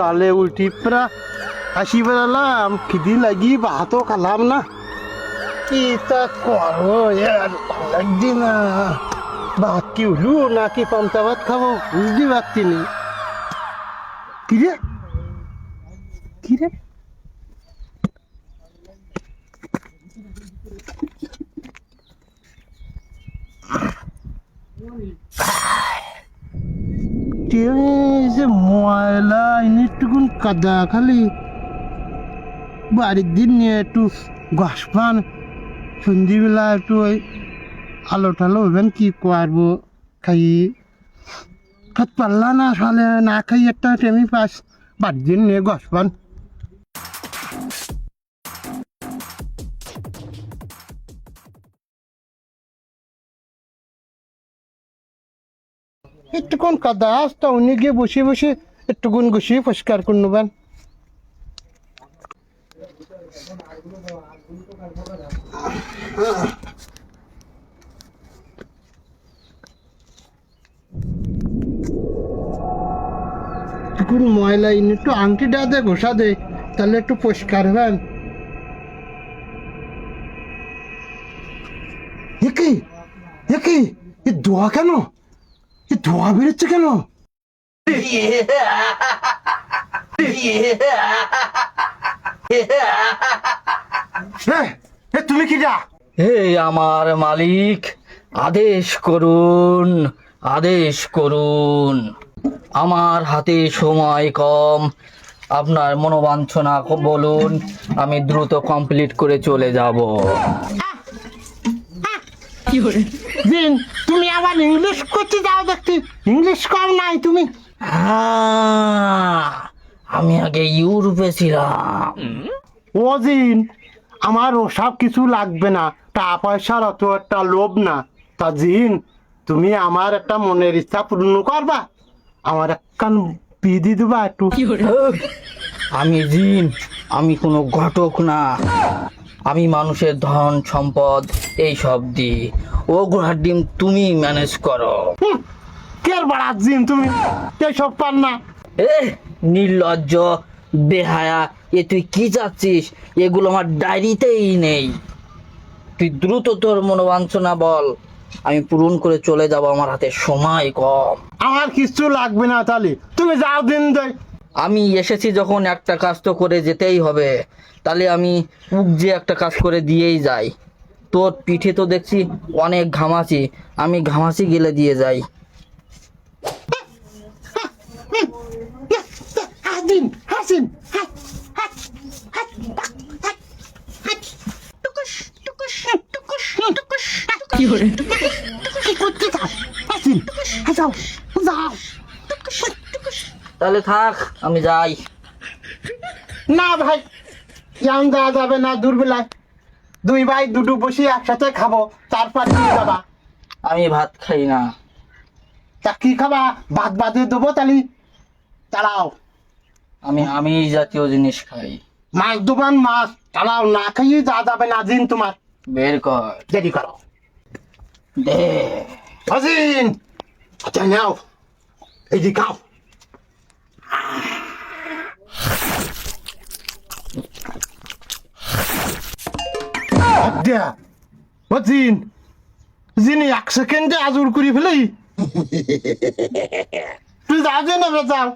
সকালে উঠি প্রা হাসি বেড়ালাম, খিদি লাগি ভাতও খালাম না, কি তা করবো আর ভালো লাগছে না। ভাত কি উঠলু নাকি পান্তা ভাত খাবো বুঝতে পারছি নি। কিরে কিরে যে ময়লা একটুকুন কাদা খালি বাড়ির দিন নিয়ে একটু ঘাস পান সন্ধিবেলা একটু ওই আলো টালো হইবেন কি করবো, খাই খাত পারলা না সালে না খাই একটা টেমি পাস বাড়ির দিন নিয়ে ঘাস পান। একটুক্ষণ কাদা আসতা উনি গিয়ে বসে বসে একটুক্ষণ গুছিয়ে পরিষ্কার করে নেবেন। একটুক্ষণ ময়লা ইনি একটু আংটিটা দে ঘষা দে, তাহলে একটু পরিষ্কার হবেন। একই একই এ ধোয়া কেন, এ ধোয়া বেরোচ্ছে কেন? তুমি কি যা? হে আমার মালিক, আদেশ করুন, আদেশ করুন। আমার হাতে সময় কম, আপনার মনোবাঞ্ছনা বলুন, আমি দ্রুত কমপ্লিট করে চলে যাব। জিন তুমি আবার ইংলিশ করতে যাও দেখছি, ইংলিশ কম নাই তুমি। আমি আগে ইউরোপে ছিলাম। ও জিন আমার ওসব কিছু লাগবে না, টাকা পয়সার অত একটা লোভ না। তা জিন তুমি আমার একটা মনের ইচ্ছা পূর্ণ করবা, আমার একখান বিধি দেবা একটু। আমি জিন, আমি কোনো ঘটক না। আমি মানুষের ধন সম্পদ এই সব দিই, ও ঘোড়ার ডিম তুমি ম্যানেজ করো। কের বাড়া জিন তুমি এইসব পার না। এ নির্লজ্জ বেহায়া, এ তুই কি চাচ্ছিস? এগুলো আমার ডায়েরিতেই নেই। তুই দ্রুত তোর মনোবাঞ্ছনা বল, আমি পূরণ করে চলে যাব, আমার হাতে সময় কম। আমার কিছু লাগবে না, তাহলে তুমি যাও দিন দেয়। আমি এসেছি যখন একটা কাজ তো করে যেতেই হবে, তাহলে আমি যে একটা কাজ করে দিয়েই যাই। তোর পিঠে তো দেখছি অনেক ঘামাচি, আমি ঘামাচি গেলে দিয়ে যাই। হাসিন হাসিন কি করতে চাও? হাসিন যাও যাও। তাহলে থাক, আমি যাই। না ভাই ইয়ান যাওয়া যাবে না, দুর্বেলায় দুই ভাই দুটো বসে একসাথে খাবো, তারপর দিয়ে যাবা। আমি ভাত খাই না। তা কি খাবা? ভাত বাদে দেবো তাহলে তাড়াও। আমি আমিষ জাতীয় জিনিস খাই। মাছ দোকান মাছ তাড়াও, না খাইয়ে যাওয়া যাবে না জিন, তোমার বের কর, দেরি করো। দে। হাসিন আচ্ছা নাও, এই যে খাও। জিন জিন এক সেকেন্ডে আজুর করি ফেলেই তুই যাও যে নেবে যাও।